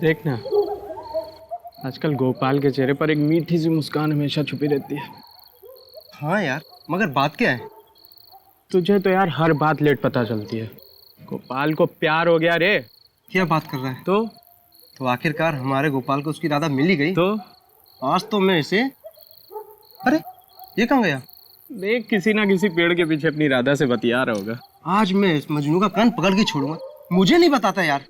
देखना, आजकल गोपाल के चेहरे पर एक मीठी सी मुस्कान हमेशा छुपी रहती है। हाँ यार, मगर बात क्या है? तुझे तो यार हर बात लेट पता चलती है। गोपाल को प्यार हो गया रे। क्या बात कर रहा है? तो आखिरकार हमारे गोपाल को उसकी राधा मिल ही गई। तो आज तो मैं इसे, अरे ये कहाँ गया? देख, किसी ना किसी पेड़ के पीछे अपनी राधा से बतिया रहा होगा। आज मैं इस मजनू का कान पकड़ के छोड़ूंगा। मुझे नहीं बताता यार।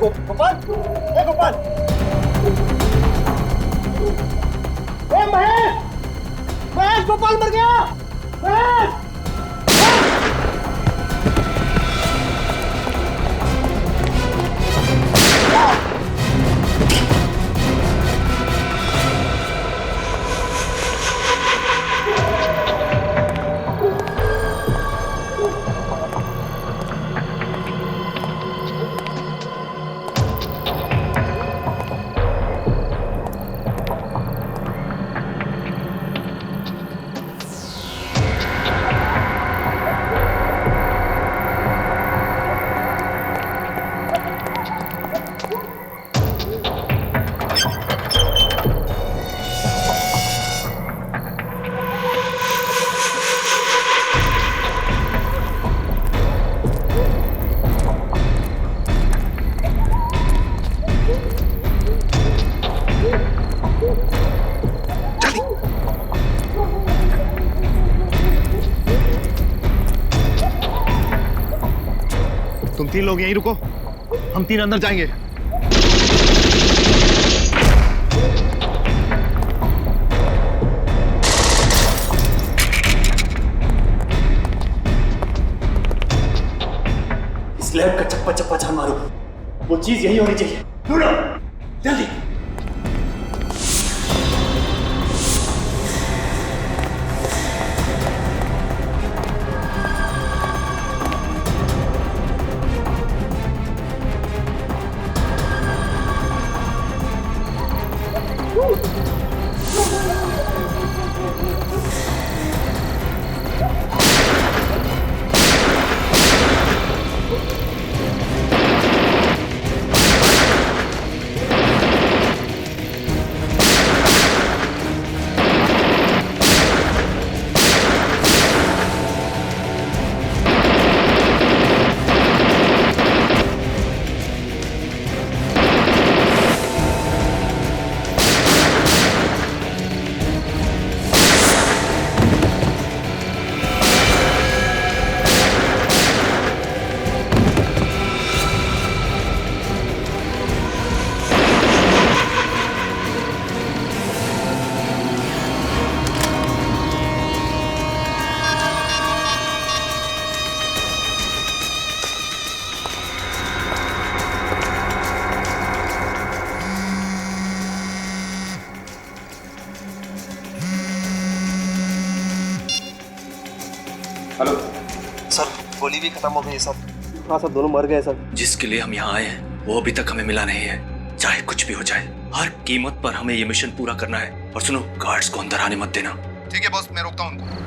गोपाल, गोपाल, गोपाल, महेश, महेश, गोपाल मर गया। महेश, तुम 3 लोग यहीं रुको, हम 3 अंदर जाएंगे। इस लैब का चप्पा चप्पा छान मारो, वो चीज यही होनी चाहिए। ढूंढो जल्दी। हेलो सर, गोली भी खत्म हो गई है सर। हाँ सर, दोनों मर गए सर। जिसके लिए हम यहाँ आए हैं वो अभी तक हमें मिला नहीं है। चाहे कुछ भी हो जाए, हर कीमत पर हमें ये मिशन पूरा करना है। और सुनो, गार्ड्स को अंदर आने मत देना। ठीक है बॉस, मैं रोकता हूं उनको।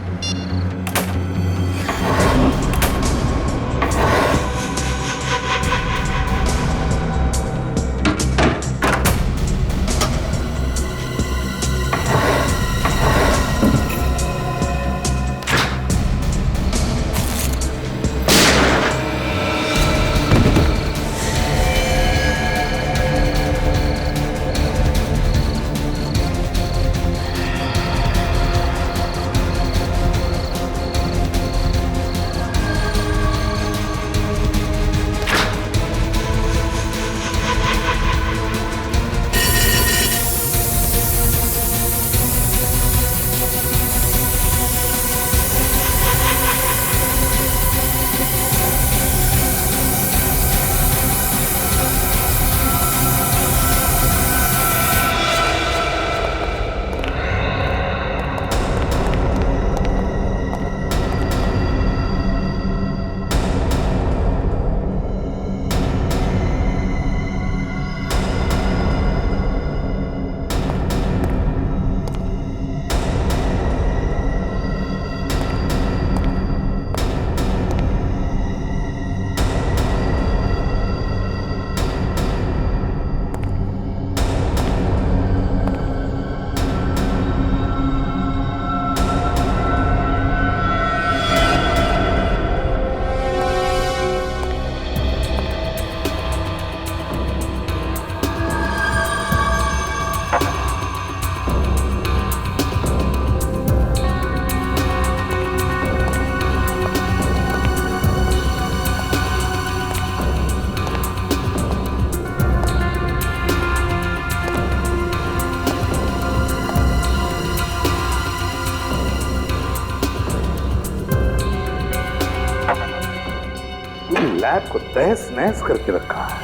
तहस नहस करके रखा है।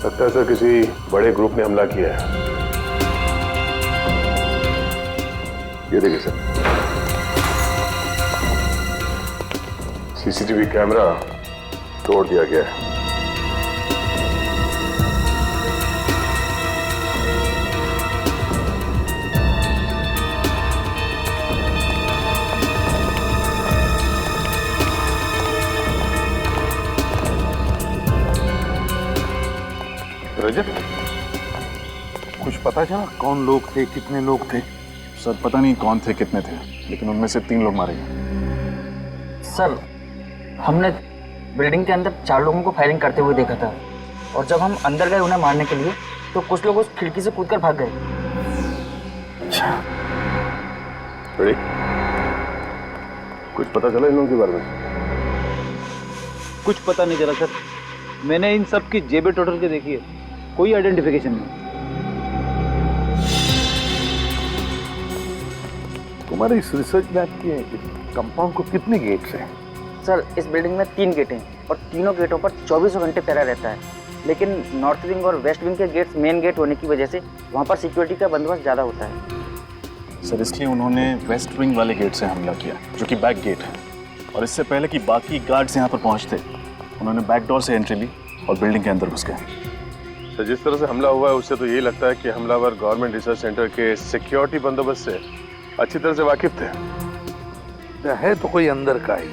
लगता है सर किसी बड़े ग्रुप ने हमला किया है। ये देखिए सर, सीसीटीवी कैमरा तोड़ दिया गया है। रजत, कुछ पता चला कौन लोग थे, कितने लोग थे? सर पता नहीं कौन थे, कितने थे, लेकिन उनमें से 3 लोग मारे गए। सर, हमने बिल्डिंग के अंदर 4 लोगों को फायरिंग करते हुए देखा था, और जब हम अंदर गए उन्हें मारने के लिए तो कुछ लोग उस खिड़की से कूदकर भाग गए। अच्छा, बड़ी कुछ पता चला इन लोगों के बारे में? कुछ पता नहीं चला सर। मैंने इन सब की जेबें टोटल के देखी है, कोई आइडेंटिफिकेशन नहीं। तुम्हारे इस रिसर्च लैब के कंपाउंड को कितने गेट्स हैं? सर, इस बिल्डिंग में 3 गेट हैं और तीनों गेटों पर 24 घंटे पहरा रहता है, लेकिन नॉर्थ विंग और वेस्ट विंग के गेट्स मेन गेट होने की वजह से वहाँ पर सिक्योरिटी का बंदोबस्त ज़्यादा होता है। सर इसलिए उन्होंने वेस्ट विंग वाले गेट से हमला किया, जो कि बैक गेट है, और इससे पहले कि बाकी गार्ड्स यहाँ पर पहुँचते उन्होंने बैक डोर से एंट्री ली और बिल्डिंग के अंदर घुस गए। सर, जिस तरह से हमला हुआ है उससे तो यही लगता है कि हमलावर गवर्नमेंट रिसर्च सेंटर के सिक्योरिटी बंदोबस्त से अच्छी तरह से वाकिफ थे। है तो कोई अंदर का ही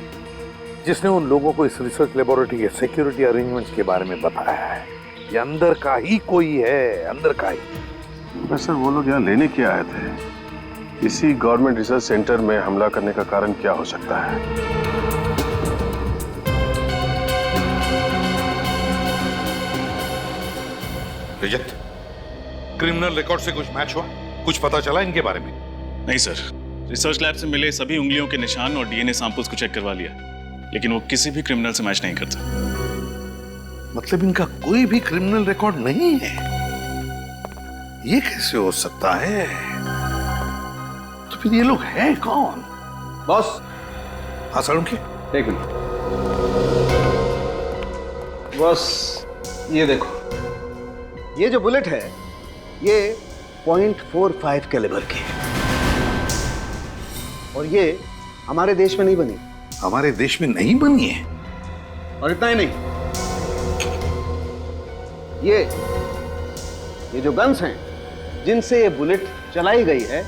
जिसने उन लोगों को इस रिसर्च लेबोरेटरी के सिक्योरिटी अरेंजमेंट्स के बारे में बताया है। ये अंदर का ही कोई है, अंदर का ही। सर, वो लोग यहाँ लेने क्या आए थे? इसी गवर्नमेंट रिसर्च सेंटर में हमला करने का कारण क्या हो सकता है? रजत, क्रिमिनल रिकॉर्ड से कुछ मैच हुआ? कुछ पता चला इनके बारे में? नहीं सर, रिसर्च लैब से मिले सभी उंगलियों के निशान और डीएनए सैंपल्स को चेक करवा लिया, लेकिन वो किसी भी क्रिमिनल से मैच नहीं करता। मतलब इनका कोई भी क्रिमिनल रिकॉर्ड नहीं है? ये कैसे हो सकता है? तो फिर ये लोग हैं कौन? बॉस, हाँ सालुंखे, एक मिनट। बॉस, ये देखो, ये जो बुलेट है ये .45 कैलिबर की है, और ये हमारे देश में नहीं बनी। हमारे देश में नहीं बनी है? और इतना ही नहीं, ये जो गन्स हैं जिनसे ये बुलेट चलाई गई है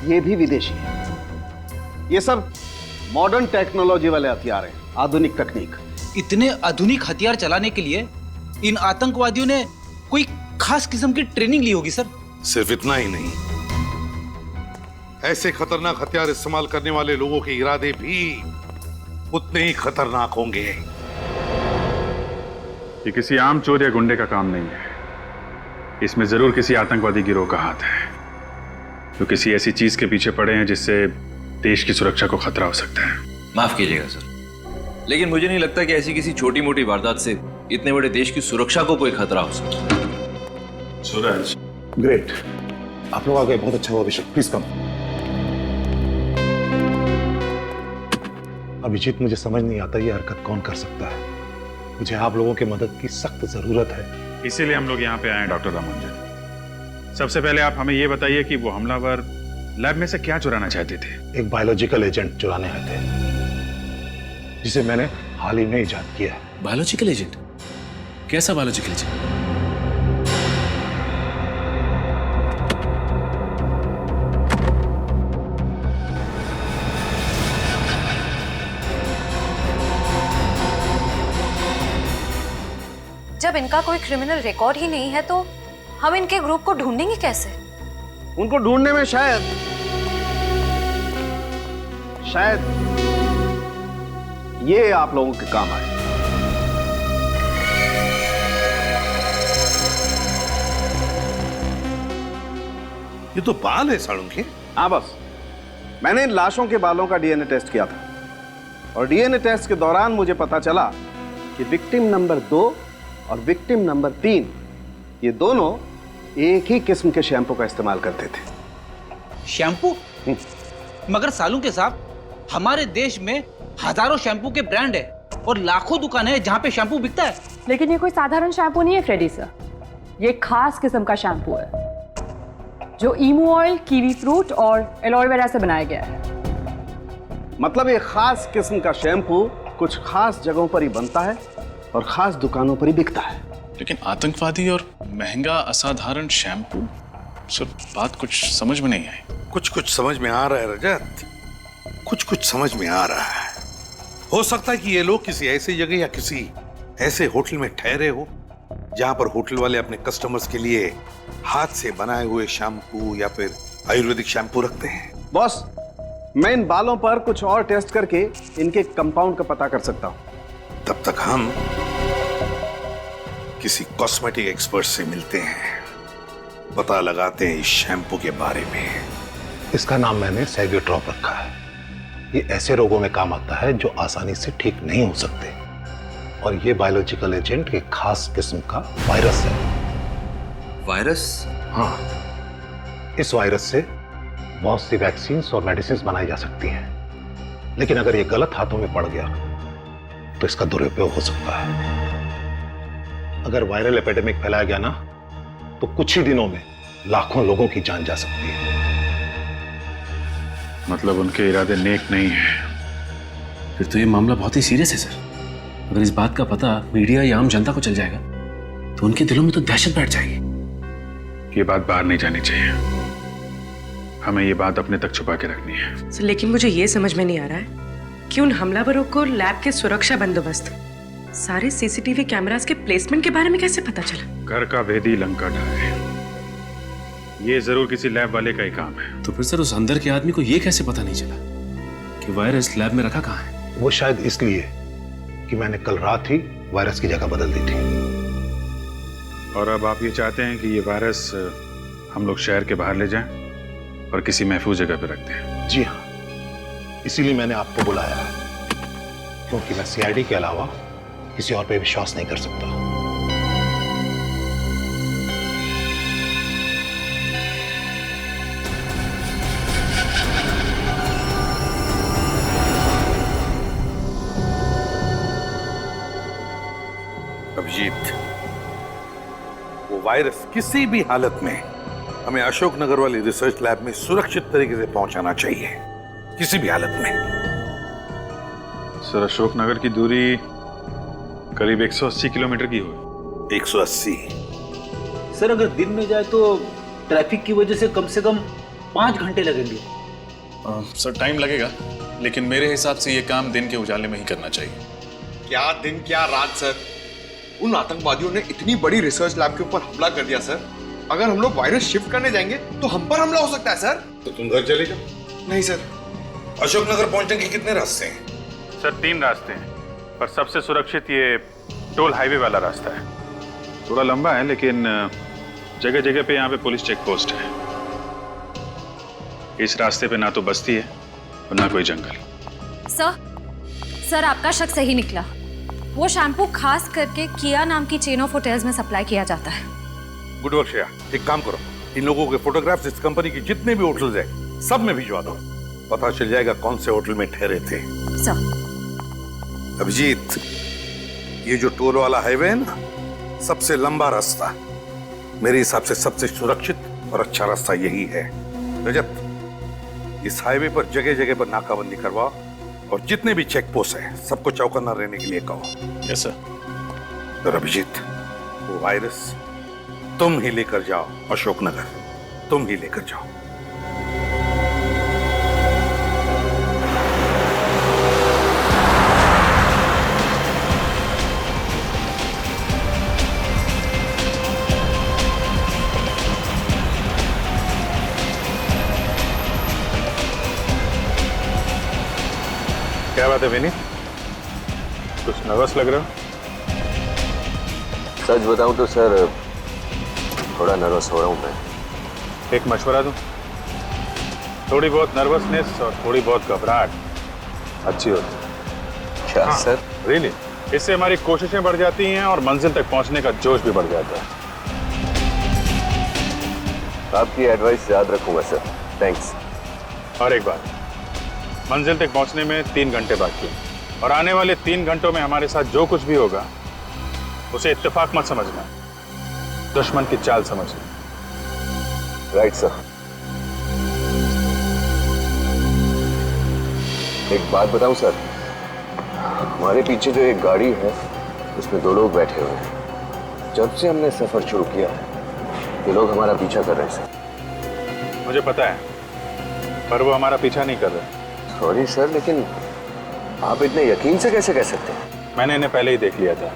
ये भी विदेशी है। ये सब मॉडर्न टेक्नोलॉजी वाले हथियार हैं, आधुनिक तकनीक। इतने आधुनिक हथियार चलाने के लिए इन आतंकवादियों ने कोई खास किस्म की ट्रेनिंग ली होगी सर। सिर्फ इतना ही नहीं, ऐसे खतरनाक हथियार इस्तेमाल करने वाले लोगों के इरादे भी उतने ही खतरनाक होंगे। ये किसी आम चोर या गुंडे का काम नहीं है, इसमें जरूर किसी आतंकवादी गिरोह का हाथ है, जो किसी ऐसी चीज के पीछे पड़े हैं जिससे देश की सुरक्षा को खतरा हो सकता है। माफ कीजिएगा सर, लेकिन मुझे नहीं लगता कि ऐसी किसी छोटी मोटी वारदात से इतने बड़े देश की सुरक्षा को कोई खतरा हो सकता है। सूरज, ग्रेट, आप लोग आ गए, बहुत अच्छा हुआ। अभिषेक, प्लीज कम। अभिजीत, मुझे समझ नहीं आता ये हरकत कौन कर सकता है। मुझे आप लोगों की मदद की सख्त जरूरत है। इसीलिए हम लोग यहाँ पे आए हैं डॉक्टर रामानुजन। सबसे पहले आप हमें ये बताइए कि वो हमलावर लैब में से क्या चुराना चाहते थे? एक बायोलॉजिकल एजेंट चुराने आए थे, जिसे मैंने हाल ही में इजाद किया है। Biological agent? कैसा बायोलॉजिकल एजेंट? जब इनका कोई क्रिमिनल रिकॉर्ड ही नहीं है तो हम इनके ग्रुप को ढूंढेंगे कैसे? उनको ढूंढने में शायद ये आप लोगों के काम आए। ये तो बाल है सालुंखे। हाँ बस, मैंने इन लाशों के बालों का डीएनए टेस्ट किया था, और डीएनए टेस्ट के दौरान मुझे पता चला कि विक्टिम नंबर 2 और विक्टिम नंबर 3 ये दोनों एक ही किस्म के शैम्पू का इस्तेमाल करते थे। शैम्पू? मगर सालुंखे साहब, हमारे देश में हजारों शैम्पू के ब्रांड है, और लाखों दुकानें हैं जहाँ पे शैम्पू बिकता है। लेकिन ये कोई साधारण शैम्पू नहीं है फ्रेडी सर, ये खास किस्म का शैम्पू है जो ईमू ऑयल, कीवी फ्रूट और एलोवेरा से बनाया गया है। मतलब ये खास किस्म का शैम्पू कुछ खास जगहों पर ही बनता है और खास दुकानों पर ही बिकता है। लेकिन आतंकवादी और महंगा असाधारण शैम्पू, सर बात कुछ समझ में नहीं आई। कुछ कुछ समझ में आ रहा है रजत, कुछ कुछ समझ में आ रहा है। हो सकता है कि ये लोग किसी ऐसी जगह या किसी ऐसे होटल में ठहरे हो जहां पर होटल वाले अपने कस्टमर्स के लिए हाथ से बनाए हुए शैम्पू या फिर आयुर्वेदिक शैम्पू रखते हैं। बॉस, मैं इन बालों पर कुछ और टेस्ट करके इनके कंपाउंड का पता कर सकता हूं। तब तक हम किसी कॉस्मेटिक एक्सपर्ट से मिलते हैं, पता लगाते हैं इस शैम्पू के बारे में। इसका नाम मैंने सेग्योट्रॉप रखा है। ये ऐसे रोगों में काम आता है जो आसानी से ठीक नहीं हो सकते, और ये बायोलॉजिकल एजेंट एक खास किस्म का वायरस है। वायरस? हाँ, इस वायरस से बहुत सी वैक्सीन और मेडिसिन बनाई जा सकती हैं, लेकिन अगर ये गलत हाथों में पड़ गया तो इसका दुरुपयोग हो सकता है। अगर वायरल एपिडेमिक फैलाया गया ना, तो कुछ ही दिनों में लाखों लोगों की जान जा सकती है। मतलब उनके इरादे नेक नहीं है। फिर तो ये मामला बहुत ही सीरियस है सर। अगर इस बात का पता मीडिया या आम जनता को चल जाएगा तो उनके दिलों में तो दहशत बैठ जाएगी। ये बात बाहर नहीं जानी चाहिए, हमें ये बात अपने तक छुपा के रखनी है। सर, लेकिन मुझे ये समझ में नहीं आ रहा है कि उन हमलावरों को लैब के सुरक्षा बंदोबस्त, सारे सीसीटीवी कैमरास के प्लेसमेंट के बारे में कैसे पता चला? घर का भेदी लंका ढाए, ये जरूर किसी लैब वाले का ही काम है। तो फिर सर उस अंदर के आदमी को ये कैसे पता नहीं चला कि वायरस लैब में रखा कहाँ है? वो शायद इसलिए कि मैंने कल रात ही वायरस की जगह बदल दी थी। और अब आप ये चाहते हैं कि ये वायरस हम लोग शहर के बाहर ले जाएं और किसी महफूज जगह पे रखते हैं? जी हाँ, इसीलिए मैंने आपको बुलाया है, क्योंकि मैं सीआईडी के अलावा किसी और पे विश्वास नहीं कर सकता। अभिजीत, वो वायरस किसी भी हालत में हमें अशोकनगर वाली रिसर्च लैब में सुरक्षित तरीके से पहुंचाना चाहिए, किसी भी हालत में। सर, अशोकनगर की दूरी करीब 180 किलोमीटर की हो। 180? सर, अगर दिन में जाए तो ट्रैफिक की वजह से कम 5 घंटे लगेंगे। सर टाइम लगेगा, लेकिन मेरे हिसाब से ये काम दिन के उजाले में ही करना चाहिए। क्या दिन क्या रात सर, उन आतंकवादियों ने इतनी बड़ी रिसर्च लैब के ऊपर हमला कर दिया सर। अगर हम लोग वायरस शिफ्ट करने जाएंगे तो हम पर हमला हो सकता है सर। तो तुम घर चले जाओ। नहीं सर। अशोकनगर पहुंचने के कितने रास्ते हैं? सर 3 रास्ते हैं, पर सबसे सुरक्षित ये टोल हाईवे वाला रास्ता है। थोड़ा लंबा है, लेकिन जगह जगह पे यहाँ पे पुलिस चेक पोस्ट है। इस रास्ते पे ना तो बस्ती है और ना कोई जंगल। सर आपका शक सही निकला। वो शैम्पू खास करके किया नाम की चेन ऑफ होटल्स में सप्लाई किया जाता है। गुड वर्क श्रेया, एक काम करो, इन लोगों के फोटोग्राफ्स इस कंपनी की जितने भी होटल्स हैं सब में भिजवा दो, पता चल जाएगा कौन से होटल में ठहरे थे। सर। अभिजीत, ये जो टोल वाला हाईवे है ना, सबसे लंबा रास्ता, मेरे हिसाब से सबसे सुरक्षित और अच्छा रास्ता यही है। रजत, इस हाईवे पर जगह जगह पर नाकाबंदी करवाओ और जितने भी चेक पोस्ट है सबको चौकन्ना रहने के लिए कहो। Yes sir. और अभिजीत, वो वायरस तुम ही लेकर जाओ अशोकनगर, तुम ही लेकर जाओ। क्या बात है विनीत, कुछ नर्वस लग रहे हो? सच बताऊं तो सर थोड़ा नर्वस हो रहा हूं मैं। एक मशवरा दूं? थोड़ी बहुत नर्वसनेस और थोड़ी बहुत घबराहट अच्छी होती है। क्या सर? रियली, इससे हमारी कोशिशें बढ़ जाती हैं और मंजिल तक पहुंचने का जोश भी बढ़ जाता है। आपकी एडवाइस याद रखूंगा सर, थैंक्स। और एक बात, मंजिल तक पहुंचने में 3 घंटे बाकी हैं। और आने वाले 3 घंटों में हमारे साथ जो कुछ भी होगा उसे इत्तेफाक मत समझना, दुश्मन की चाल समझना। Right sir. एक बात बताऊं सर, हमारे पीछे जो एक गाड़ी है उसमें 2 लोग बैठे हुए हैं। जब से हमने सफर शुरू किया है ये लोग हमारा पीछा कर रहे हैं सर। मुझे पता है, पर वो हमारा पीछा नहीं कर रहे। सॉरी सर, लेकिन आप इतने यकीन से कैसे कह सकते हैं? मैंने इन्हें पहले ही देख लिया था।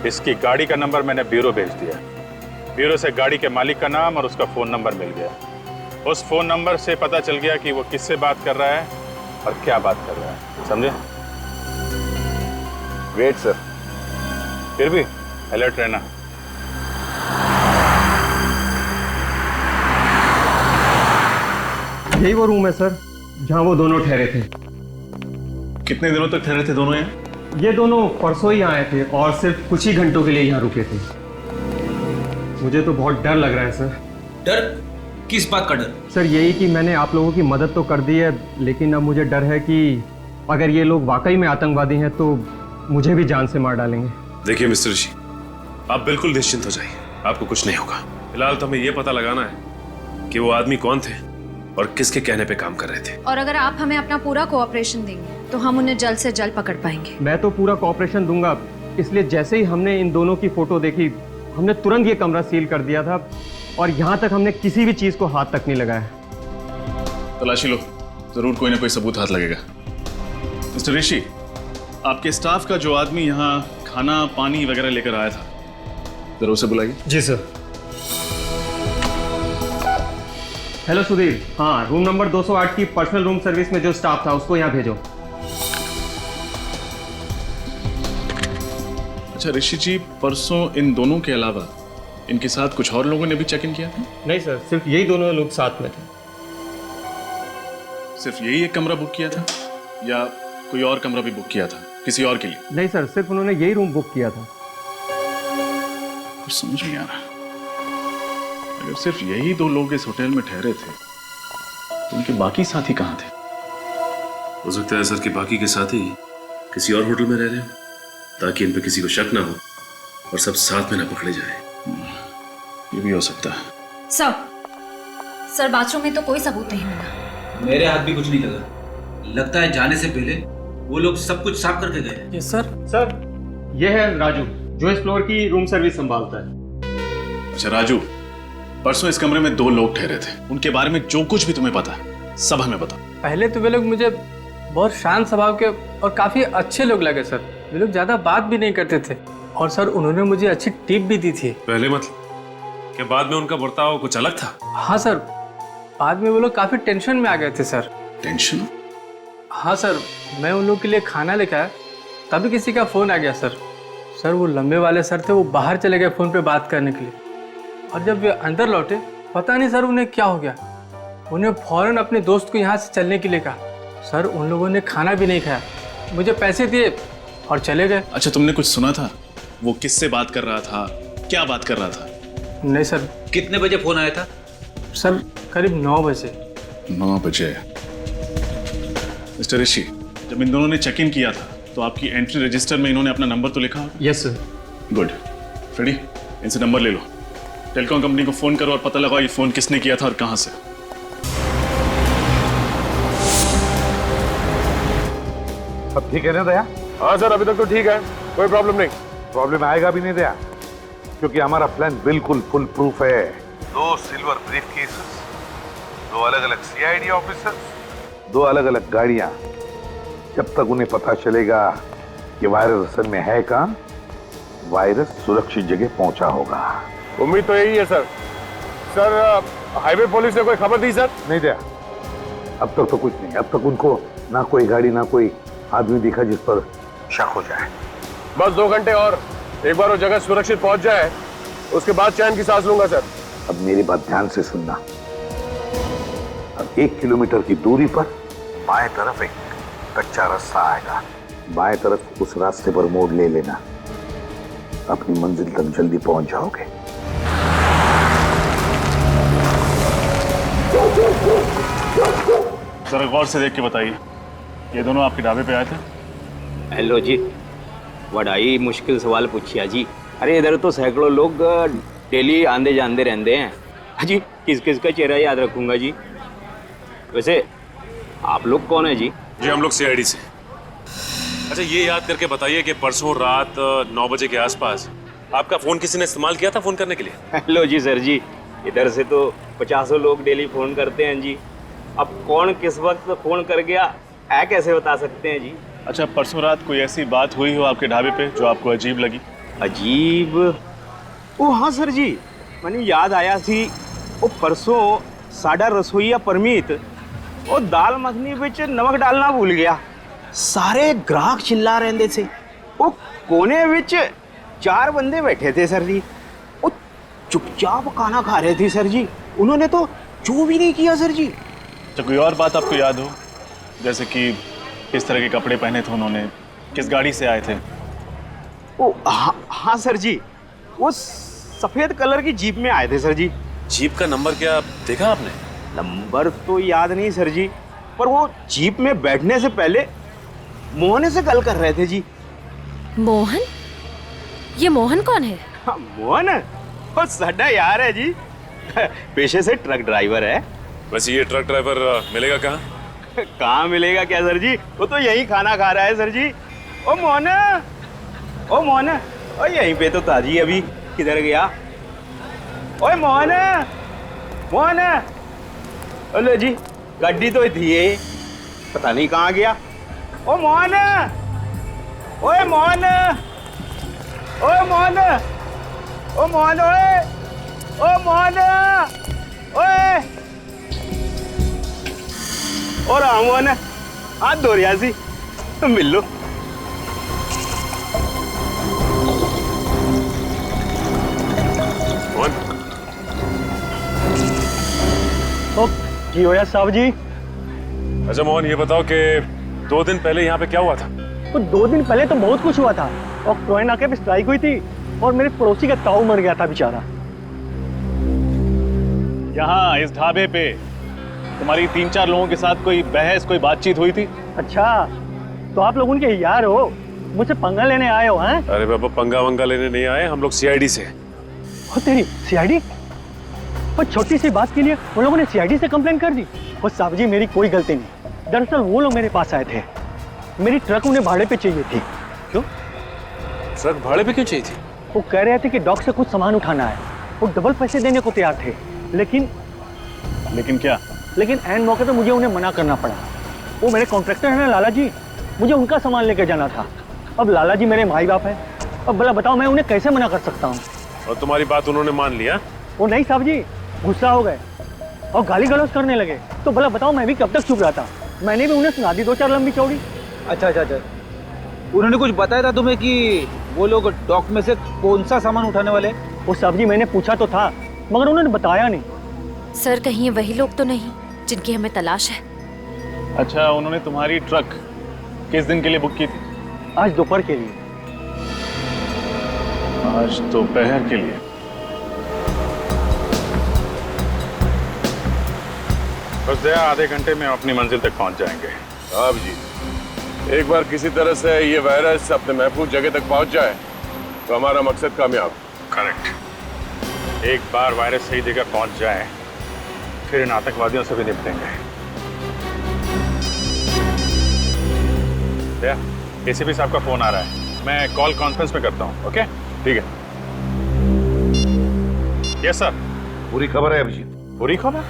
इसकी गाड़ी का नंबर मैंने ब्यूरो भेज दिया। ब्यूरो से गाड़ी के मालिक का नाम और उसका फोन नंबर मिल गया। उस फोन नंबर से पता चल गया कि वो किससे बात कर रहा है और क्या बात कर रहा है, समझे? Great sir. फिर भी अलर्ट रहना। यही वो रूम है सर जहाँ वो दोनों ठहरे थे। कितने दिनों तक ठहरे थे दोनों यहाँ? ये दोनों परसों ही आए थे और सिर्फ कुछ ही घंटों के लिए यहाँ रुके थे। मुझे तो बहुत डर लग रहा है सर। डर? किस बात का डर? सर यही कि मैंने आप लोगों की मदद तो कर दी है, लेकिन अब मुझे डर है कि अगर ये लोग वाकई में आतंकवादी हैं तो मुझे भी जान से मार डालेंगे। देखिए मिस्टर ऋषि, आप बिल्कुल निश्चिंत हो जाइए, आपको कुछ नहीं होगा। फिलहाल तो हमें ये पता लगाना है कि वो आदमी कौन थे और किसके कहने पे काम कर रहे थे। और अगर आप हमें अपना पूरा कोऑपरेशन देंगे तो हम उन्हें जल्द से जल्द पकड़ पाएंगे। मैं तो पूरा कोऑपरेशन दूंगा, इसलिए जैसे ही हमने इन दोनों की फोटो देखी हमने तुरंत ये कमरा सील कर दिया था और यहाँ तक हमने किसी भी चीज को हाथ तक नहीं लगाया। तलाशी लो, जरूर कोई ना कोई सबूत हाथ लगेगा। मिस्टर ऋषि, आपके स्टाफ का जो आदमी यहाँ खाना पानी वगैरह लेकर आया था, जरा उसे बुलाइए। जी सर। हेलो सुधीर, हाँ रूम नंबर 208 की पर्सनल रूम सर्विस में जो स्टाफ था उसको यहाँ भेजो। अच्छा ऋषि जी, परसों इन दोनों के अलावा इनके साथ कुछ और लोगों ने भी चेक इन किया था? नहीं सर, सिर्फ यही दोनों लोग साथ में थे। सिर्फ यही एक कमरा बुक किया था या कोई और कमरा भी बुक किया था किसी और के लिए? नहीं सर, सिर्फ उन्होंने यही रूम बुक किया था। कुछ समझ नहीं आ रहा। अगर सिर्फ यही 2 लोग इस होटल में ठहरे थे तो उनके बाकी साथी कहाँ थे? हो सकता है सर कि बाकी के साथी किसी और होटल में रह रहे हो ताकि इन पे किसी को शक ना हो और सब साथ में ना पकड़े जाए। ये भी हो सकता है। सर बाथरूम में तो कोई सबूत नहीं मिला। मेरे हाथ भी कुछ नहीं लगा। लगता है जाने से पहले वो लोग सब कुछ साफ करके गए। Yes sir. सर ये है राजू जो इस फ्लोर की रूम सर्विस संभालता है। अच्छा राजू, परसों इस कमरे में 2 लोग ठहरे थे, उनके बारे में जो कुछ भी तुम्हें पता है सब हमें बता। पहले तो वे लोग मुझे बहुत शांत स्वभाव के और काफी अच्छे लोग लगे सर। वे लोग ज्यादा बात भी नहीं करते थे और सर उन्होंने मुझे अच्छी टिप भी दी थी। पहले मतलब कि बाद में उनका बर्ताव कुछ अलग था? हाँ सर, बाद में वो लोग काफी टेंशन में आ गए थे सर। टेंशन? हाँ सर, मैं उन लोग के लिए खाना लेकर आया तभी किसी का फोन आ गया सर। सर वो लंबे वाले सर थे, वो बाहर चले गए फोन पे बात करने के लिए और जब वे अंदर लौटे पता नहीं सर उन्हें क्या हो गया। उन्हें फौरन अपने दोस्त को यहाँ से चलने के लिए कहा। सर उन लोगों ने खाना भी नहीं खाया, मुझे पैसे दिए और चले गए। अच्छा तुमने कुछ सुना था? वो किससे बात कर रहा था, क्या बात कर रहा था? नहीं सर। कितने बजे फोन आया था? सर करीब 9 बजे। 9 बजे। मिस्टर ऋषि, जब इन दोनों ने चेक इन किया था तो आपकी एंट्री रजिस्टर में इन्होंने अपना नंबर तो लिखा होगा? Yes sir. गुड। फ्रेडी, इनसे नंबर ले लो, टेलीकॉम कंपनी को फोन करो और पता लगाओ ये फोन किसने किया था और कहां से। सब ठीक है ना दया? हाँ सर, अभी तक तो ठीक है, कोई प्रॉब्लम नहीं। प्रॉब्लम आएगा भी नहीं दया, क्योंकि हमारा प्लान बिल्कुल फुल प्रूफ है। 2 सिल्वर ब्रीफकेसेस, 2 अलग-अलग सीआईडी ऑफिसर्स, 2 अलग अलग गाड़ियां। जब तक उन्हें पता चलेगा कि वायरस असल में है कहां, वायरस सुरक्षित जगह पहुंचा होगा। उम्मीद तो यही है सर। सर हाईवे पुलिस ने कोई खबर दी सर? नहीं दिया, अब तक तो कुछ नहीं। अब तक उनको ना कोई गाड़ी ना कोई आदमी दिखा जिस पर शक हो जाए। बस 2 घंटे और, एक बार वो जगह सुरक्षित पहुंच जाए उसके बाद चैन की सांस लूंगा सर। अब मेरी बात ध्यान से सुनना। अब 1 किलोमीटर की दूरी पर बाएं तरफ एक कच्चा रास्ता आएगा, बाएं तरफ उस रास्ते पर मोड़ ले लेना, अपनी मंजिल तक जल्दी पहुंच जाओगे। जरा गौर से देख के बताइए, ये दोनों आपके ढाबे पे आए थे? हेलो जी, बड़ा मुश्किल सवाल पूछिया जी। अरे इधर तो सैकड़ों लोग डेली आंदे जांदे रहते हैं जी, किस किस का चेहरा याद रखूंगा जी। वैसे आप लोग कौन है जी? जी हम लोग सीआईडी से। अच्छा ये याद करके बताइए कि परसों रात 9 बजे के आसपास आपका फोन किसी ने इस्तेमाल किया था फोन करने के लिए? हेलो जी सर जी, इधर से तो 50 लोग डेली फोन करते हैं जी। अब कौन किस वक्त फोन कर गया है कैसे बता सकते हैं जी? अच्छा परसों रात कोई ऐसी बात हुई हो आपके ढाबे पे जो आपको अजीब लगी? अजीब? ओ हाँ सर जी, मैंने याद आया थी। वो परसों साडा रसोईया परमीत वो दाल मखनी बिच नमक डालना भूल गया। सारे ग्राहक चिल्ला रहे थे। वो कोने विच 4 बंदे बैठे थे सर जी, वो चुपचाप खाना खा रहे थे सर जी। उन्होंने तो चू भी नहीं किया सर जी। तो कोई और बात आपको याद हो, जैसे कि किस तरह के कपड़े पहने थे उन्होंने, किस गाड़ी से आए थे? ओ हाँ सर जी, वो सफेद कलर की जीप में आए थे सर जी। जीप का नंबर क्या देखा आपने? नंबर तो याद नहीं सर जी, पर वो जीप में बैठने से पहले मोहन से गल कर रहे थे जी। मोहन? ये मोहन कौन है? हाँ, मोहन वो साडा यार है जी, पेशे से ट्रक ड्राइवर है। वैसे ये ट्रक ड्राइवर मिलेगा कहाँ? कहाँ मिलेगा क्या सर जी, वो तो यही खाना खा रहा है सर जी। ओ मोहन, ओ मोहन, ओ यहीं पे तो था जी, अभी किधर गया? ओए मोहन, मोहन, अरे जी गाड़ी तो थी ये, पता नहीं कहाँ गया। ओ मोहन, ओए मोहन, ओए मोहन, ओ मोहन, ओए, ओ मोहन, ओए, और मोहन हाथ धो रहा सी, मिल लो। जी होया साहब जी। अच्छा मोहन ये बताओ कि 2 दिन पहले यहाँ पे क्या हुआ था? तो 2 दिन पहले तो बहुत कुछ हुआ था, और क्रोइन नाके पे स्ट्राइक हुई थी और मेरे पड़ोसी का ताऊ मर गया था बेचारा। यहाँ इस ढाबे पे तुम्हारी 3-4 लोगों के साथ कोई बहस, कोई बातचीत हुई थी? अच्छा तो आप लोग उनके यार हो, मुझसे पंगा लेने आए हो? हैं? अरे बाबा पंगा वंगा लेने नहीं आए, हम लोग सीआईडी से। हो तेरी सीआईडी? और छोटी सी बात के लिए उन लोगों ने सीआईडी से कंप्लेन कर दी? और साहब जी मेरी कोई गलती नहीं, दरअसल वो लोग मेरे पास आए थे, मेरी ट्रक उन्हें भाड़े पे चाहिए थी। क्यों? ट्रक भाड़े पे क्यों चाहिए थी? वो कह रहे थे कि डॉक से कुछ सामान उठाना है, वो डबल पैसे देने को तैयार थे, लेकिन क्या? लेकिन एंड मौके पे मुझे उन्हें मना करना पड़ा। वो मेरे कॉन्ट्रैक्टर हैं ना लाला जी, मुझे उनका सामान लेकर जाना था। अब लाला जी मेरे माई बाप हैं, अब भला बताओ मैं उन्हें कैसे मना कर सकता हूँ? और तुम्हारी बात उन्होंने मान लिया? वो नहीं साहब जी, गुस्सा हो गए और गाली गलौज करने लगे। तो भला बताओ मैं भी कब तक चुप रहा था? मैंने भी उन्हें सुना दी 2-4 लंबी चौड़ी। अच्छा, उन्होंने कुछ बताया था तुम्हें कि वो लोग डॉक में से कौन सा सामान उठाने वाले? वो साहब जी मैंने पूछा तो था, मगर उन्होंने बताया नहीं। सर कहीं ये वही लोग तो नहीं जिनकी हमें तलाश है? अच्छा उन्होंने तुम्हारी ट्रक किस दिन के लिए बुक की थी? आज दोपहर के लिए। आज दोपहर के लिए? बस दया आधे घंटे में अपनी मंजिल तक पहुंच जाएंगे। साहब जी एक बार किसी तरह से ये वायरस अपने महफूज जगह तक पहुंच जाए तो हमारा मकसद कामयाब। करेक्ट। एक बार वायरस सही जगह पहुंच जाए फिर इन आतंकवादियों से भी निपटेंगे। दया एसीपी साहब का फोन आ रहा है, मैं कॉल कॉन्फ्रेंस में करता हूँ। ओके ठीक है। Yes sir. बुरी खबर है अभिजीत। बुरी खबर?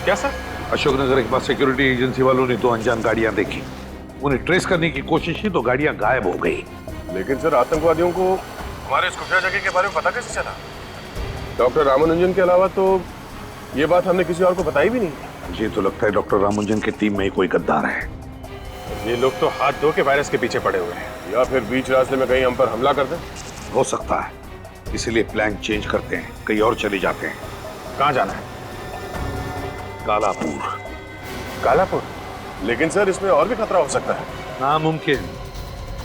क्या सर? अशोकनगर के पास सिक्योरिटी एजेंसी वालों ने 2 अनजान गाड़ियां देखी, उन्हें ट्रेस करने की कोशिश की तो गाड़ियां गायब हो गई। लेकिन सर आतंकवादियों को हमारे इस खुफिया जगह के बारे में पता कैसे चला? डॉक्टर रामानुजन के अलावा तो ये बात हमने किसी और को बताई भी नहीं। मुझे तो लगता है डॉक्टर रामानुजन की टीम में ही कोई गद्दार है। ये लोग तो हाथ धो के वायरस के पीछे पड़े हुए हैं। या फिर बीच रास्ते में कहीं हम पर हमला कर दें। हो सकता है, इसीलिए प्लान चेंज करते हैं, कहीं और चले जाते हैं। कहाँ जाना है? कालापुर। कालापुर? लेकिन सर इसमें और भी खतरा हो सकता है। नामुमकिन,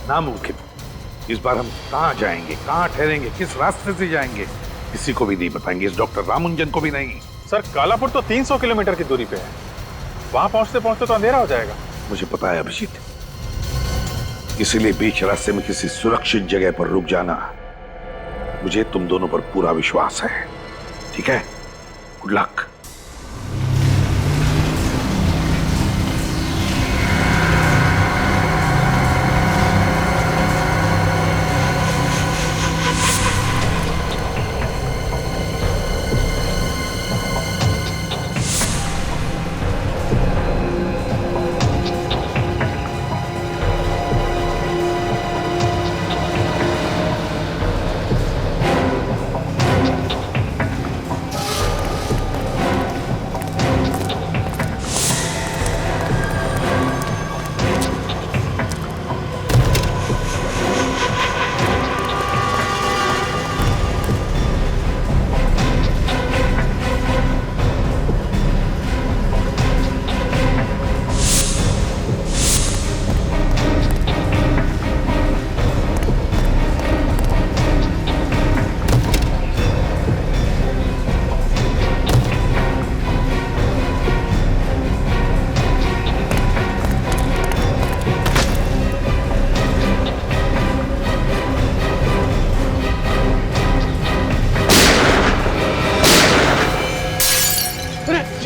नामुमकिन। इस बार हम कहाँ जाएंगे, कहाँ ठहरेंगे, किस रास्ते से जाएंगे, किसी को भी नहीं बताएंगे, इस डॉक्टर रामानुजन को भी नहीं। सर कालापुर तो 300 किलोमीटर की दूरी पे है, वहां पहुंचते पहुंचते तो अंधेरा हो जाएगा। मुझे पता है अभिजीत, इसीलिए बीच रास्ते में किसी सुरक्षित जगह पर रुक जाना। मुझे तुम दोनों पर पूरा विश्वास है, ठीक है? Good luck.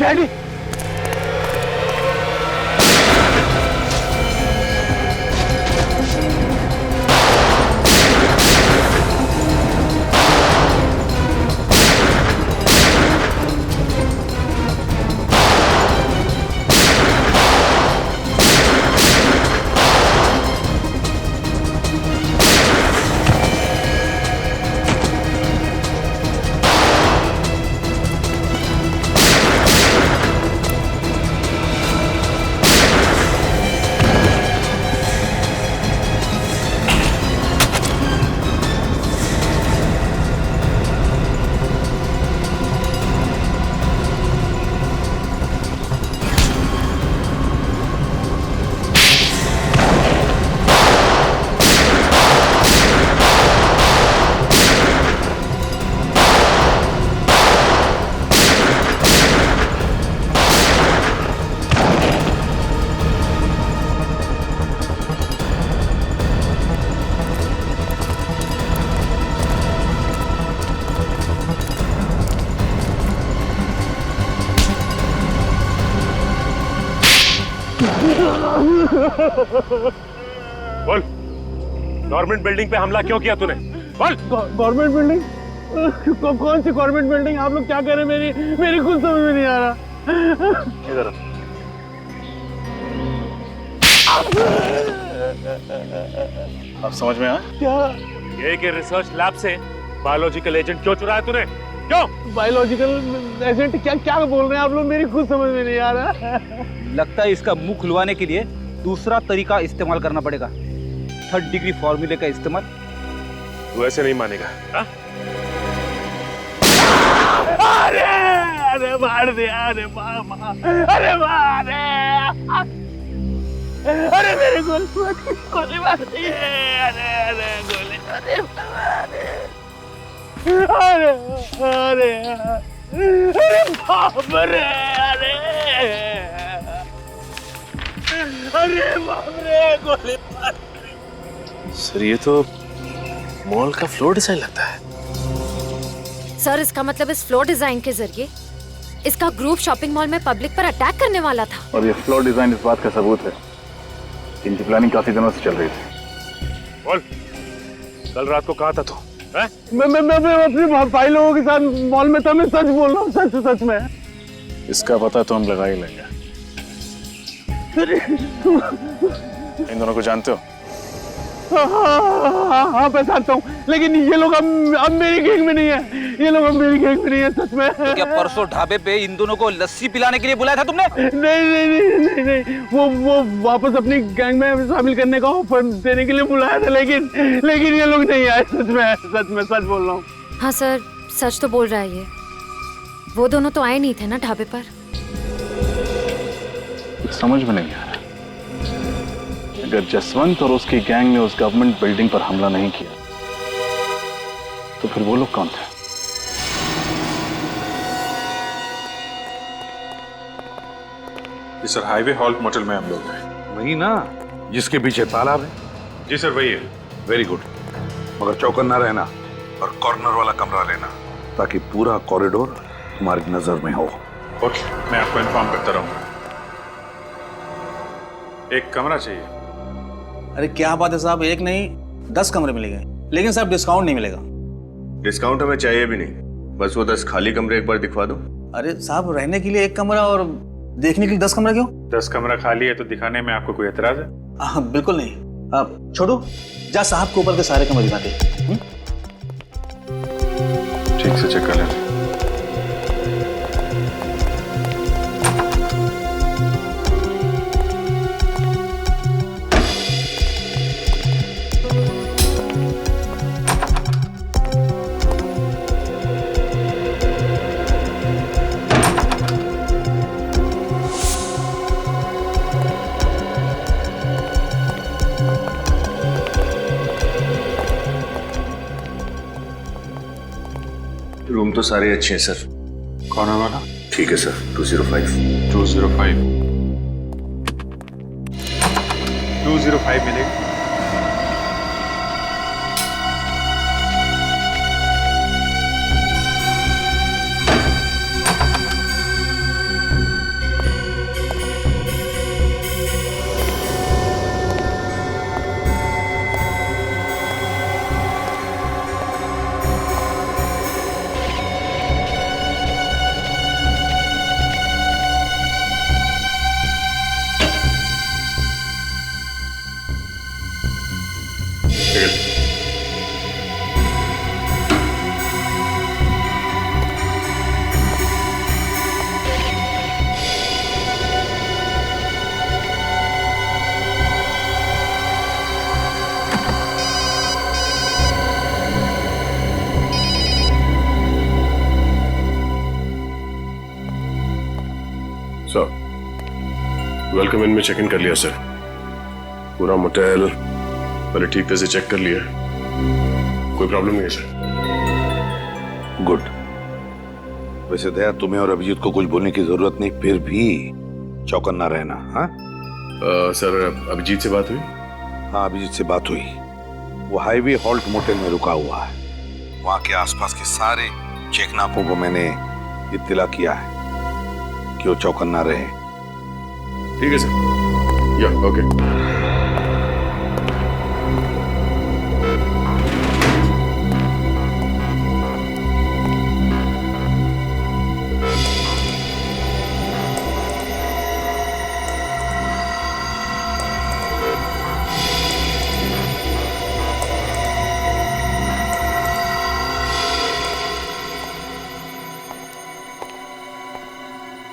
डैडी बोल, गवर्नमेंट बिल्डिंग पे हमला क्यों किया तूने? बोल। Government building? कौन सी गवर्नमेंट बिल्डिंग? आप लोग क्या कह रहे हैं? मेरी कुछ समझ में नहीं आ रहा। इधर अब समझ में आया? क्या? ये कि रिसर्च लैब से बायोलॉजिकल एजेंट क्यों चुराया तूने? क्यों? Biological agent? क्या बोल रहे हैं आप लोग? मेरी खुद समझ में नहीं आ रहा। लगता है इसका मुंह खुलवाने के लिए दूसरा तरीका इस्तेमाल करना पड़ेगा, 3rd डिग्री फॉर्मूले का इस्तेमाल। तू ऐसे नहीं मानेगा। हा? अरे अरे मार दिया, अरे मामा, अरे मार, अरे मेरे गोली मार दी, अरे अरे गोली, अरे अरे अरे अरे बाप रे, अरे अरे बाप रे, गोली मार। सर ये तो मॉल का फ्लोर डिजाइन लगता है। सर इसका मतलब इस फ्लोर डिजाइन के जरिए इसका ग्रुप शॉपिंग मॉल में पब्लिक पर अटैक करने वाला था। और ये फ्लोर डिजाइन इस बात का सबूत है कि इनकी प्लानिंग काफी दिनों से चल रही थी। बोल, कल रात को कहाँ था तू? मैं अपने भाई लोगों के साथ मॉल में था। मैं सच बोल रहा हूँ, सच में। इसका पता तो हम लगा ही लेंगे। इन दोनों को जानते हो? हाँ पहचानता हूँ, लेकिन ये लोग अब मेरी गैंग में नहीं है। ये लोग अब मेरी गैंग में नहीं है, सच में। तो क्या परसों ढाबे पे इन दोनों को लस्सी पिलाने के लिए बुलाया था तुमने? नहीं, वो वापस अपनी गैंग में शामिल करने का ऑफर देने के लिए बुलाया था, लेकिन ये लोग नहीं आए। सच बोल रहा हूँ। हाँ सर, सच तो बोल रहा है ये। वो दोनों तो आए नहीं थे ना ढाबे पर। कुछ समझ में नहीं आ रहा। अगर जसवंत और उसकी गैंग ने उस गवर्नमेंट बिल्डिंग पर हमला नहीं किया तो फिर वो लोग कौन थे? सर, हाईवे हॉल्ट मोटल में हम लोग हैं। वही ना, जिसके पीछे तालाब है। जी सर वही है। वेरी गुड, मगर चौकन्ना रहना और कॉर्नर वाला कमरा लेना ताकि पूरा कॉरिडोर तुम्हारी नजर में हो। ओके, मैं आपको इन्फॉर्म करता रहूंगा। एक कमरा चाहिए। अरे क्या बात है साहब, एक नहीं 10 कमरे मिलेंगे, लेकिन साहब डिस्काउंट नहीं मिलेगा। डिस्काउंट हमें चाहिए भी नहीं, बस वो 10 खाली कमरे एक बार दिखवा दो। अरे साहब रहने के लिए एक कमरा और देखने के लिए 10 कमरा क्यों? 10 कमरा खाली है तो दिखाने में आपको कोई एतराज है? बिल्कुल नहीं। अब छोड़ो, जा साहब के ऊपर के सारे कमरे दिखाते। ठीक से चेक कर लें। रूम तो सारे अच्छे हैं सर। कौन है वाला? ठीक है सर, 205 मिलेगा। सर वेलकम इन में चेक इन कर लिया सर, पूरा मोटेल पहले ठीक तरह से चेक कर लिया, कोई प्रॉब्लम नहीं है सर। गुड। वैसे दया, तुम्हें और अभिजीत को कुछ बोलने की जरूरत नहीं, फिर भी चौकन्ना रहना। हाँ सर, अभिजीत से बात हुई? हाँ, अभिजीत से बात हुई। वो हाईवे हॉल्ट मोटेल में रुका हुआ है। वहां के आसपास के सारे चेकनाकों को मैंने इत्तला किया है कि वो चौकन्ना रहे। ठीक है सर। या ओके।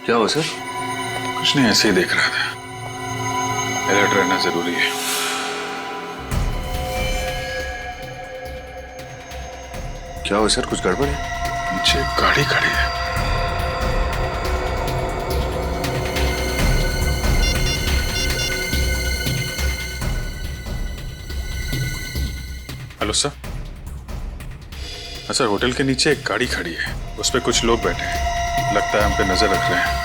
क्या हुआ सर? कुछ नहीं, ऐसे ही देख रहा था। अलर्ट रहना जरूरी है। क्या हुआ सर, कुछ गड़बड़ है? नीचे गाड़ी खड़ी है। Hello sir. सर, होटल के नीचे एक गाड़ी खड़ी है, उस पर कुछ लोग बैठे हैं, लगता है हम पे नजर रख रहे हैं।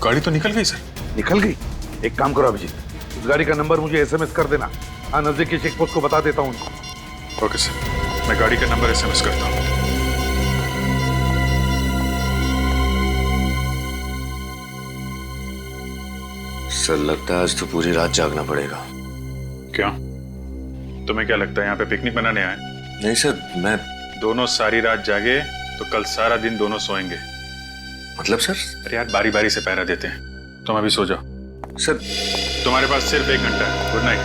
गाड़ी तो निकल गई सर। निकल गई? एक काम करो अभिजीत, उस गाड़ी का नंबर मुझे एसएमएस कर देना। हाँ, नजदीकी चेक पोस्ट को बता देता हूँ उनको। ओके सर, मैं गाड़ी का नंबर एसएमएस करता हूँ। सर लगता है आज तो पूरी रात जागना पड़ेगा। क्यों? तुम्हें क्या लगता है यहाँ पे पिकनिक मनाने आए? नहीं सर, मैं दोनों सारी रात जागे तो कल सारा दिन दोनों सोएंगे। मतलब सर? अरे यार, बारी बारी से पहरा देते हैं। तुम अभी सो जाओ। सर तुम्हारे पास सिर्फ 1 घंटा है। Good night.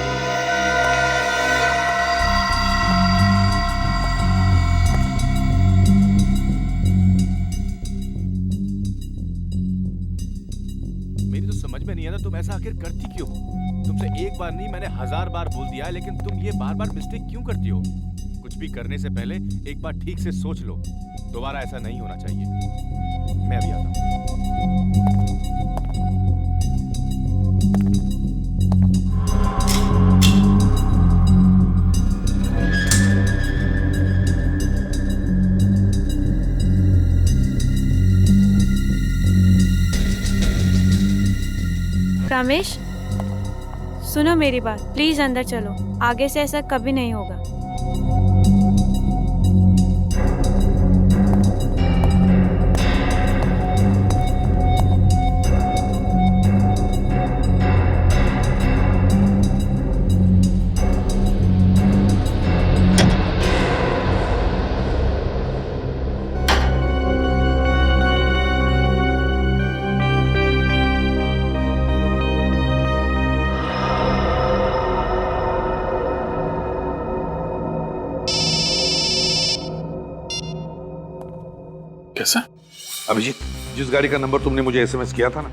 मेरी तो समझ में नहीं आता तुम ऐसा आखिर करती क्यों हो? तुमसे एक बार नहीं, मैंने 1000 बार बोल दिया है, लेकिन तुम ये बार बार मिस्टेक क्यों करती हो? कुछ भी करने से पहले एक बार ठीक से सोच लो। दोबारा ऐसा नहीं होना चाहिए। मैं अभी आता हूँ। रामेश, सुनो मेरी बात, प्लीज अंदर चलो, आगे से ऐसा कभी नहीं होगा। कैसा? अभिजीत, जिस गाड़ी का नंबर तुमने मुझे एसएमएस किया था ना,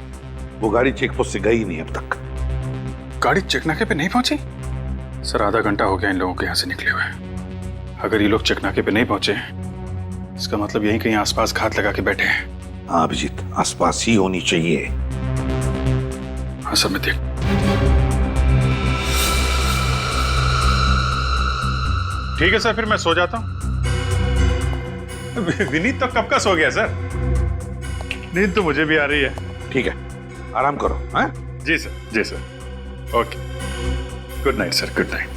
वो गाड़ी चेक पोस्ट से गई नहीं अब तक। गाड़ी चेकनाके पे नहीं पहुंची? सर आधा घंटा हो गया इन लोगों के यहाँ से निकले हुए। अगर ये लोग चेकनाके पे नहीं पहुंचे, इसका मतलब यहीं कहीं आसपास घात लगा के बैठे हैं। हाँ अभिजीत, आसपास ही होनी चाहिए। हाँ सर, मैं देख। ठीक है सर, फिर मैं सो जाता हूँ। विनीत तो कब का सो गया सर। नींद तो मुझे भी आ रही है। ठीक है, आराम करो। हाँ जी सर, जी sir. Okay, good night sir, good night.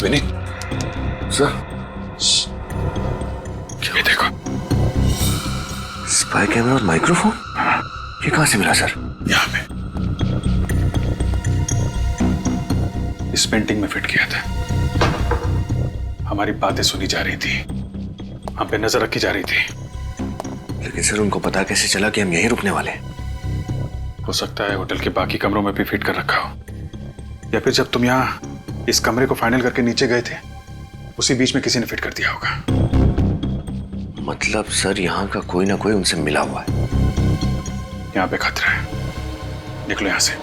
Vineet sir, ये देखो, स्पाई कैमरा और माइक्रोफोन। ये कहां से मिला सर? यहाँ पे इस पेंटिंग में फिट किया था। हमारी बातें सुनी जा रही थी, हम पे नजर रखी जा रही थी। लेकिन सर, उनको पता कैसे चला कि हम यहीं रुकने वाले हैं? हो सकता है होटल के बाकी कमरों में भी फिट कर रखा हो, या फिर जब तुम यहाँ इस कमरे को फाइनल करके नीचे गए थे, उसी बीच में किसी ने फिट कर दिया होगा। मतलब सर, यहाँ का कोई ना कोई उनसे मिला हुआ है। यहाँ पे खतरा है, निकलो यहाँ से।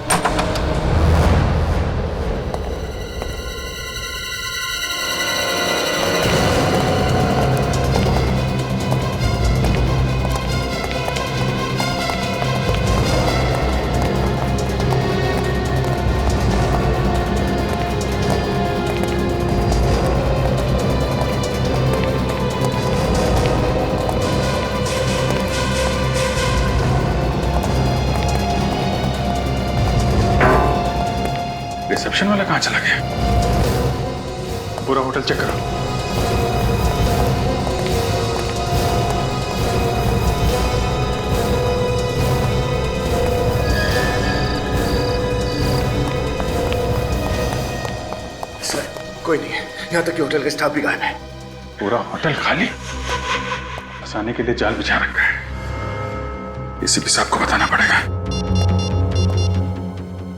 रिसेप्शन वाला कहां चला गया? पूरा होटल चेक करो। सर, कोई नहीं है, यहाँ तक कि होटल का स्टाफ भी गायब है। पूरा होटल खाली? फंसाने के लिए जाल बिछा रखा है। एसीपी साहब को बताना पड़ेगा।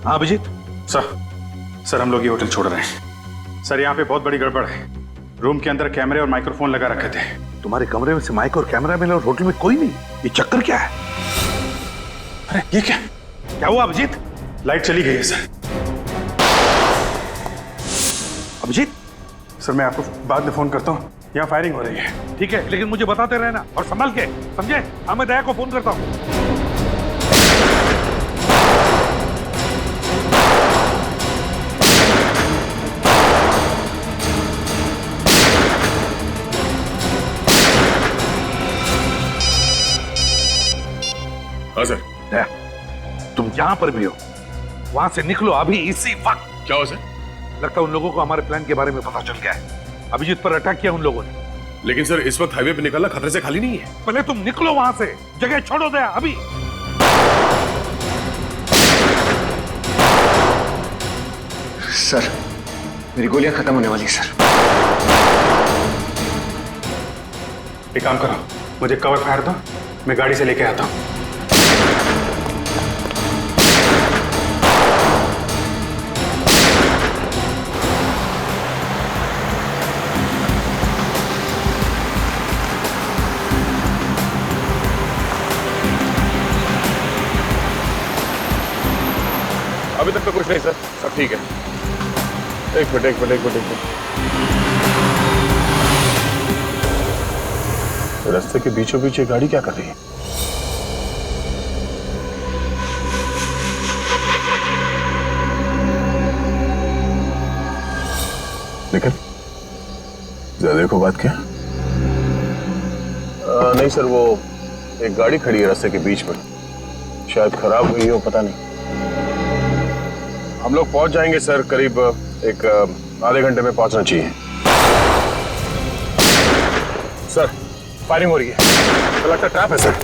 हाँ अभिजीत। सर हम लोग ये होटल छोड़ रहे हैं। सर यहाँ पे बहुत बड़ी गड़बड़ है। रूम के अंदर कैमरे और माइक्रोफोन लगा रखे थे। तुम्हारे कमरे में से माइक और कैमरा मिला और होटल में कोई नहीं? ये चक्कर क्या है? अरे ये क्या हुआ अभिजीत? लाइट चली गई है सर। अभिजीत? सर मैं आपको बाद में फोन करता हूँ, यहाँ फायरिंग हो रही है। ठीक है, लेकिन मुझे बताते रहना और संभल के, समझे? हाँ, मैं दया को फोन करता हूँ। हाँ सर। दया, तुम जहां पर भी हो वहां से निकलो अभी, इसी वक्त। क्या हो सर? लगता है उन लोगों को हमारे प्लान के बारे में पता चल गया है। अभिजीत पर अटैक किया उन लोगों ने। लेकिन सर इस वक्त हाईवे पे निकलना खतरे से खाली नहीं है। पहले तुम निकलो वहां से, जगह छोड़ो दया अभी। सर, मेरी गोलियां खत्म होने वाली सर। एक काम करो, मुझे कवर फायर दो, मैं गाड़ी से लेके आता हूँ। अभी तक तो कुछ नहीं सर, सब ठीक है। एक मिनट। रास्ते के बीचों बीच ये गाड़ी क्या कर रही है? लेकिन जरा देखो बात क्या। नहीं सर, वो एक गाड़ी खड़ी है रास्ते के बीच में, शायद खराब हुई हो, पता नहीं। हम लोग पहुंच जाएंगे सर, करीब एक आधे घंटे में पहुंचना चाहिए। सर फायरिंग हो रही है, तो लगता है ट्रैप है सर।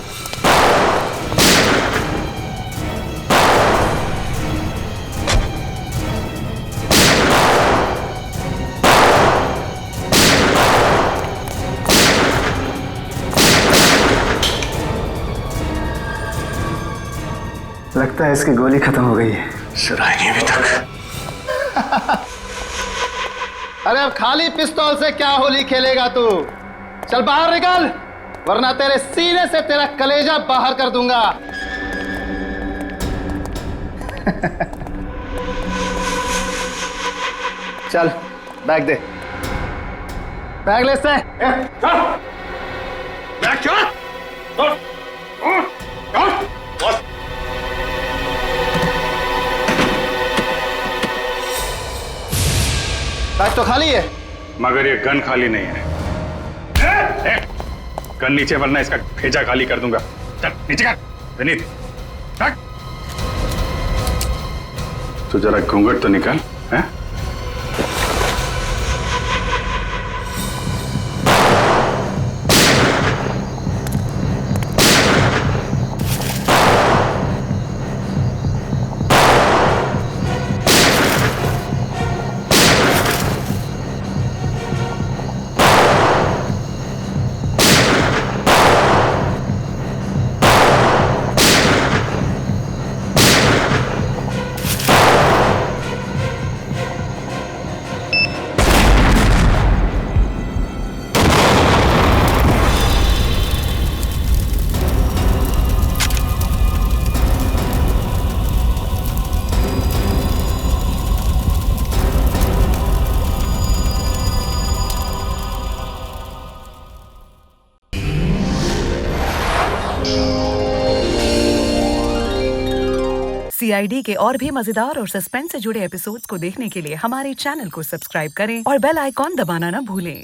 लगता है इसकी गोली खत्म हो गई है। सर आई नहीं अभी तक। अरे अब खाली पिस्तौल से क्या होली खेलेगा तू? चल बाहर निकल, वरना तेरे सीने से तेरा कलेजा बाहर कर दूंगा। चल बैग दे, बैग ले से। बैग क्या? बैग तो खाली है, मगर ये गन खाली नहीं है। गन नीचे, वरना इसका भेजा खाली कर दूंगा। चल नीचे कर विनीत। तो जरा घूंघट तो निकाल। हैं? CID के और भी मजेदार और सस्पेंस से जुड़े एपिसोड्स को देखने के लिए हमारे चैनल को सब्सक्राइब करें और बेल आइकॉन दबाना ना भूलें।